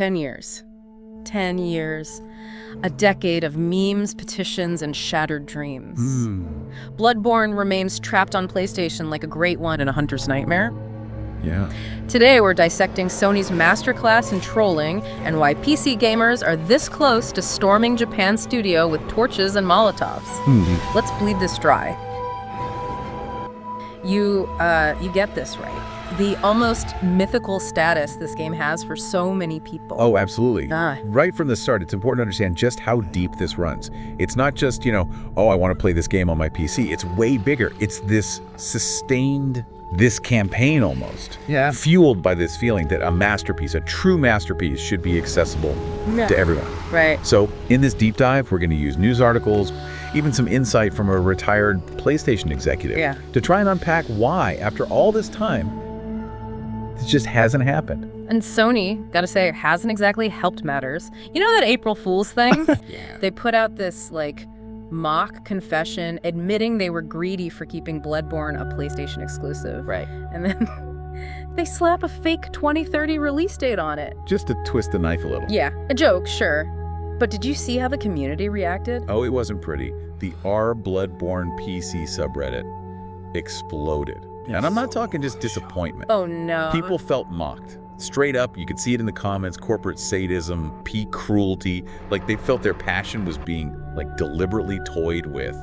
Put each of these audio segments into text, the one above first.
10 years. 10 years. A decade of memes, petitions, and shattered dreams. Bloodborne remains trapped on PlayStation like a great one in a hunter's nightmare. Yeah. Today, we're dissecting Sony's masterclass in trolling and why PC gamers are this close to storming Japan's studio with torches and Molotovs. Let's bleed this dry. You get this right. The almost mythical status this game has for so many people. Oh, absolutely. Ah. Right from the start, it's important to understand just how deep this runs. It's not just, oh, I want to play this game on my PC. It's way bigger. It's this sustained, this campaign almost, fueled by this feeling that a masterpiece, a true masterpiece, should be accessible to everyone. Right. So in this deep dive, we're going to use news articles, even some insight from a retired PlayStation executive to try and unpack why, after all this time, it just hasn't happened. And Sony, gotta say, hasn't exactly helped matters. You know that April Fool's thing? They put out this, mock confession admitting they were greedy for keeping Bloodborne a PlayStation exclusive. Right. And then they slap a fake 2030 release date on it. Just to twist the knife a little. Yeah, a joke, sure. But did you see how the community reacted? Oh, it wasn't pretty. The Bloodborne PC subreddit exploded. And I'm not talking just disappointment. Oh, no. People felt mocked. Straight up, you could see it in the comments, corporate sadism, peak cruelty. They felt their passion was being, deliberately toyed with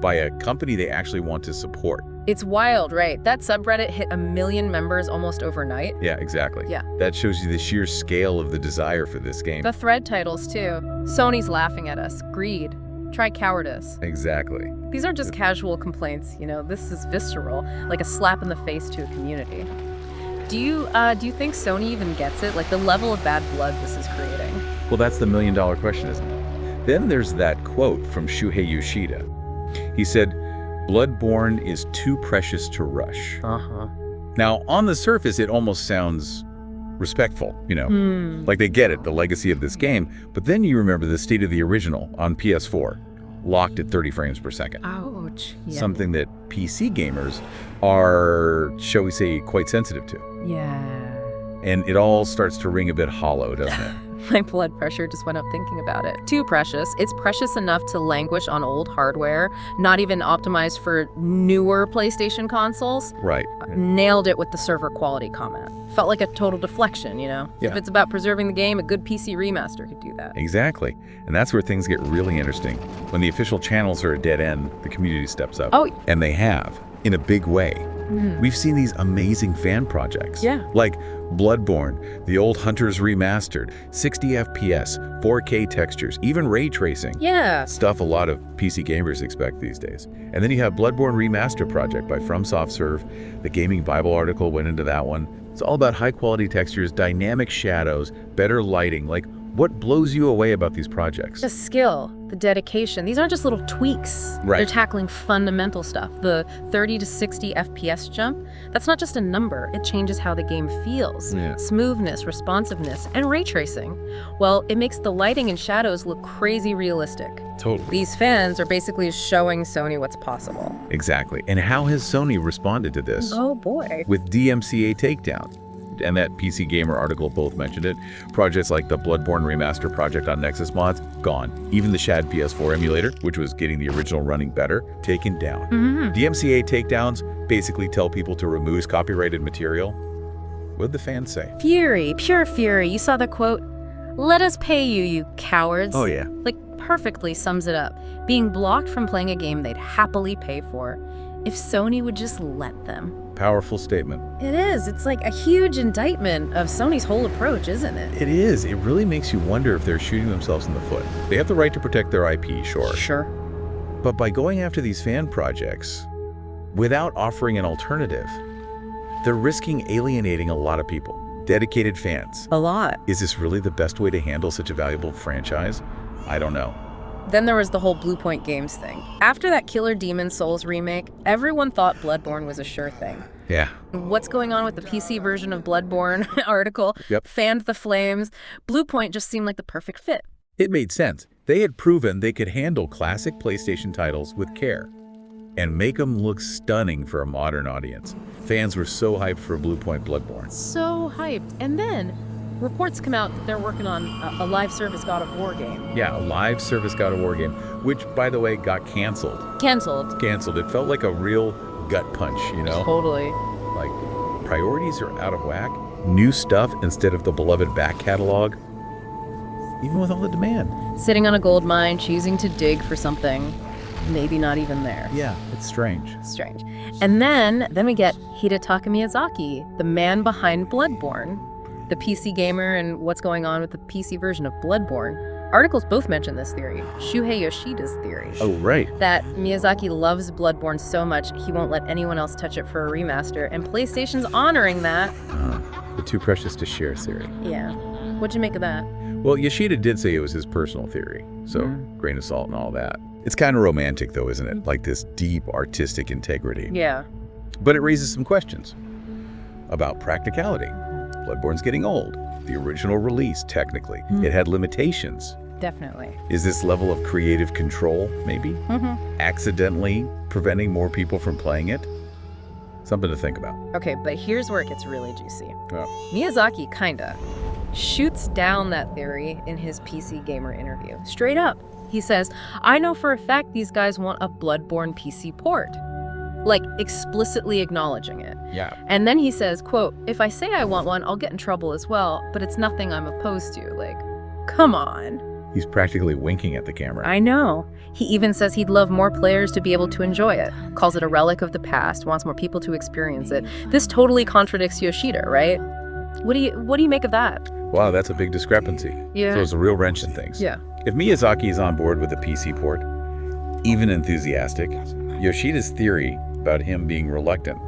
by a company they actually want to support. It's wild, right? That subreddit hit 1 million members almost overnight. Yeah, exactly. Yeah. That shows you the sheer scale of the desire for this game. The thread titles, too. Sony's laughing at us. Greed. Try cowardice. Exactly. These aren't just casual complaints, this is visceral, like a slap in the face to a community. Do you think Sony even gets it? The level of bad blood this is creating? Well, that's the million-dollar question, isn't it? Then there's that quote from Shuhei Yoshida. He said, "Bloodborne is too precious to rush." Now, on the surface, it almost sounds respectful, like they get it, the legacy of this game. But then you remember the state of the original on PS4, locked at 30 frames per second. Ouch. Yeah. Something that PC gamers are, shall we say, quite sensitive to. Yeah. And it all starts to ring a bit hollow, doesn't it? My blood pressure just went up thinking about it. Too precious. It's precious enough to languish on old hardware, not even optimized for newer PlayStation consoles. Right. Nailed it with the server quality comment. Felt like a total deflection, Yeah. If it's about preserving the game, a good PC remaster could do that. Exactly. And that's where things get really interesting. When the official channels are a dead end, the community steps up. Oh. And they have, in a big way. We've seen these amazing fan projects. Yeah. Like Bloodborne, the Old Hunters Remastered, 60 FPS, 4K textures, even ray tracing. Yeah. Stuff a lot of PC gamers expect these days. And then you have Bloodborne Remaster Project by FromsoftServe. The Gaming Bible article went into that one. It's all about high-quality textures, dynamic shadows, better lighting. What blows you away about these projects? The skill, the dedication. These aren't just little tweaks. Right. They're tackling fundamental stuff. The 30 to 60 FPS jump, that's not just a number. It changes how the game feels. Yeah. Smoothness, responsiveness, and ray tracing. Well, it makes the lighting and shadows look crazy realistic. Totally. These fans are basically showing Sony what's possible. Exactly. And how has Sony responded to this? Oh, boy. With DMCA takedowns. And that PC Gamer article both mentioned it. Projects like the Bloodborne Remaster Project on Nexus Mods, gone. Even the Shad PS4 emulator, which was getting the original running better, taken down. DMCA takedowns basically tell people to remove copyrighted material. What'd the fans say? Fury, pure fury. You saw the quote, "Let us pay you, you cowards." Oh, yeah. Perfectly sums it up. Being blocked from playing a game they'd happily pay for. If Sony would just let them. Powerful statement. It is. It's like a huge indictment of Sony's whole approach, isn't it? It is. It really makes you wonder if they're shooting themselves in the foot. They have the right to protect their IP, sure. Sure. But by going after these fan projects, without offering an alternative, they're risking alienating a lot of people. Dedicated fans. A lot. Is this really the best way to handle such a valuable franchise? I don't know. Then there was the whole Blue Point Games thing. After that Killer Demon's Souls remake, everyone thought Bloodborne was a sure thing. Yeah. What's going on with the PC version of Bloodborne article? Fanned the flames. Blue Point just seemed like the perfect fit. It made sense. They had proven they could handle classic PlayStation titles with care and make them look stunning for a modern audience. Fans were so hyped for Blue Point Bloodborne. So hyped. And then reports come out that they're working on a live service God of War game. Yeah, a live service God of War game, which, by the way, got canceled. Canceled. It felt like a real gut punch, you know? Totally. Like, priorities are out of whack. New stuff instead of the beloved back catalog. Even with all the demand. Sitting on a gold mine, choosing to dig for something maybe not even there. Yeah, it's strange. Strange. And then we get Hidetaka Miyazaki, the man behind Bloodborne, the PC gamer, and what's going on with the PC version of Bloodborne. Articles both mention this theory, Shuhei Yoshida's theory. Oh, right. That Miyazaki loves Bloodborne so much he won't let anyone else touch it for a remaster, and PlayStation's honoring that. The too precious to share theory. Yeah. What'd you make of that? Well, Yoshida did say it was his personal theory, so grain of salt and all that. It's kind of romantic, though, isn't it? Like this deep artistic integrity. Yeah. But it raises some questions about practicality. Bloodborne's getting old. The original release, technically, it had limitations. Definitely. Is this level of creative control, maybe? Accidentally preventing more people from playing it? Something to think about. Okay, but here's where it gets really juicy. Oh. Miyazaki kinda shoots down that theory in his PC Gamer interview. Straight up. He says, I know for a fact these guys want a Bloodborne PC port. Like, explicitly acknowledging it. Yeah. And then he says, quote, if I say I want one, I'll get in trouble as well, but it's nothing I'm opposed to. Like, come on. He's practically winking at the camera. I know. He even says he'd love more players to be able to enjoy it. Calls it a relic of the past, wants more people to experience it. This totally contradicts Yoshida, right? What do you make of that? Wow, that's a big discrepancy. Yeah. So it's a real wrench in things. Yeah. If Miyazaki is on board with the PC port, even enthusiastic, Yoshida's theory about him being reluctant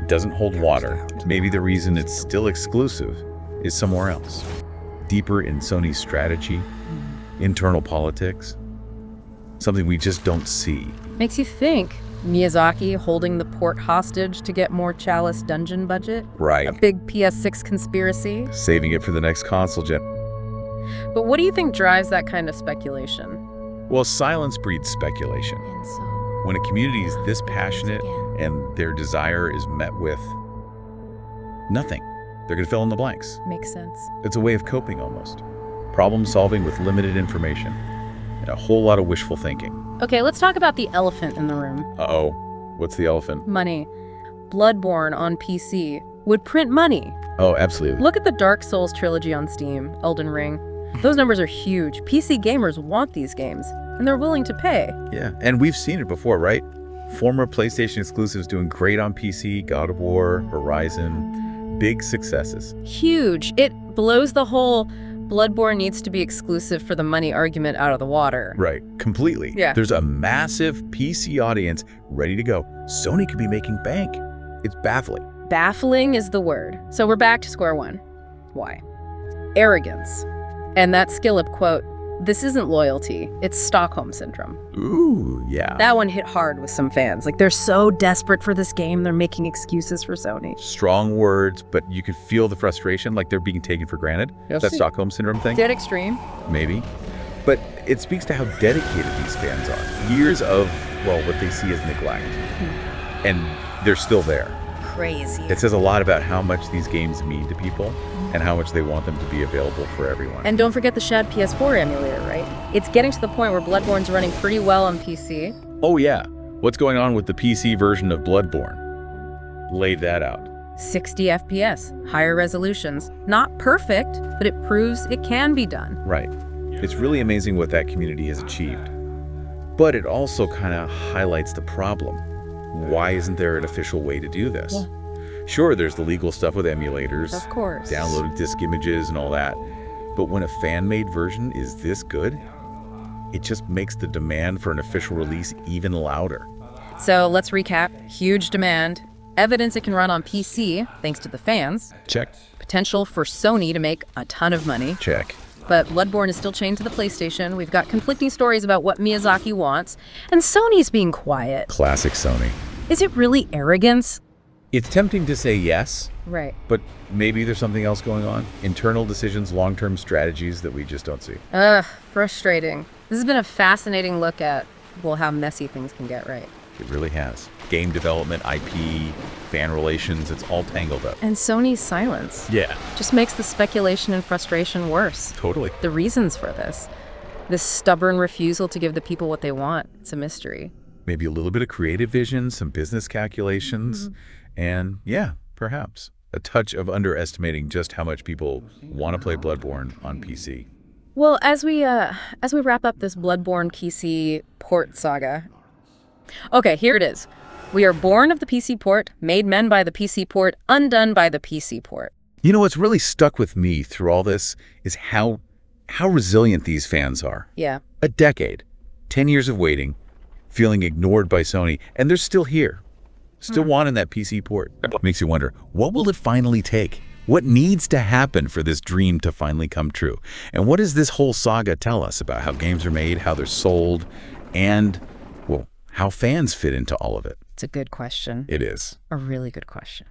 doesn't hold water. Maybe the reason it's still exclusive is somewhere else. Deeper in Sony's strategy, internal politics, something we just don't see. Makes you think. Miyazaki holding the port hostage to get more Chalice dungeon budget? Right. A big PS6 conspiracy? Saving it for the next console gen. But what do you think drives that kind of speculation? Well, silence breeds speculation. When a community is this passionate and their desire is met with nothing, they're going to fill in the blanks. Makes sense. It's a way of coping almost. Problem solving with limited information and a whole lot of wishful thinking. Okay, let's talk about the elephant in the room. Uh-oh. What's the elephant? Money. Bloodborne on PC would print money. Oh, absolutely. Look at the Dark Souls trilogy on Steam, Elden Ring. Those numbers are huge. PC gamers want these games, and they're willing to pay. Yeah, and we've seen it before, right? Former PlayStation exclusives doing great on PC, God of War, Horizon, big successes. Huge. It blows the whole Bloodborne needs to be exclusive for the money argument out of the water. Right, completely. Yeah. There's a massive PC audience ready to go. Sony could be making bank. It's baffling. Baffling is the word. So we're back to square one. Why? Arrogance. And that Skillip quote, this isn't loyalty, it's Stockholm Syndrome. Ooh, yeah. That one hit hard with some fans. Like, they're so desperate for this game, they're making excuses for Sony. Strong words, but you could feel the frustration, like they're being taken for granted. Yes. That Stockholm Syndrome thing? Dead extreme. Maybe. But it speaks to how dedicated these fans are. Years of, well, what they see as neglect. And they're still there. Crazy. It says a lot about how much these games mean to people and how much they want them to be available for everyone. And don't forget the Shad PS4 emulator, right? It's getting to the point where Bloodborne's running pretty well on PC. Oh yeah. What's going on with the PC version of Bloodborne? Lay that out. 60 FPS, higher resolutions. Not perfect, but it proves it can be done. Right. It's really amazing what that community has achieved. But it also kind of highlights the problem. Why isn't there an official way to do this? Yeah. Sure, there's the legal stuff with emulators, Of course. downloading disk images and all that. But when a fan-made version is this good, it just makes the demand for an official release even louder. So let's recap. Huge demand. Evidence it can run on PC, thanks to the fans. Check. Potential for Sony to make a ton of money. Check. But Bloodborne is still chained to the PlayStation. We've got conflicting stories about what Miyazaki wants. And Sony's being quiet. Classic Sony. Is it really arrogance? It's tempting to say yes, Right. but maybe there's something else going on. Internal decisions, long-term strategies that we just don't see. Frustrating. This has been a fascinating look at, well, how messy things can get, right? It really has. Game development, IP, fan relations, it's all tangled up. And Sony's silence. Yeah. Just makes the speculation and frustration worse. Totally. The reasons for this stubborn refusal to give the people what they want, it's a mystery. Maybe a little bit of creative vision, some business calculations, and yeah, perhaps a touch of underestimating just how much people want to play Bloodborne on PC. Well, as we wrap up this Bloodborne PC port saga, okay, here it is. We are born of the PC port, made men by the PC port, undone by the PC port. You know, what's really stuck with me through all this is how resilient these fans are. Yeah. A decade, 10 years of waiting, feeling ignored by Sony, and they're still here, still wanting that PC port. Makes you wonder, what will it finally take? What needs to happen for this dream to finally come true? And what does this whole saga tell us about how games are made, how they're sold, and, well, how fans fit into all of it? It's a good question. It is. A really good question.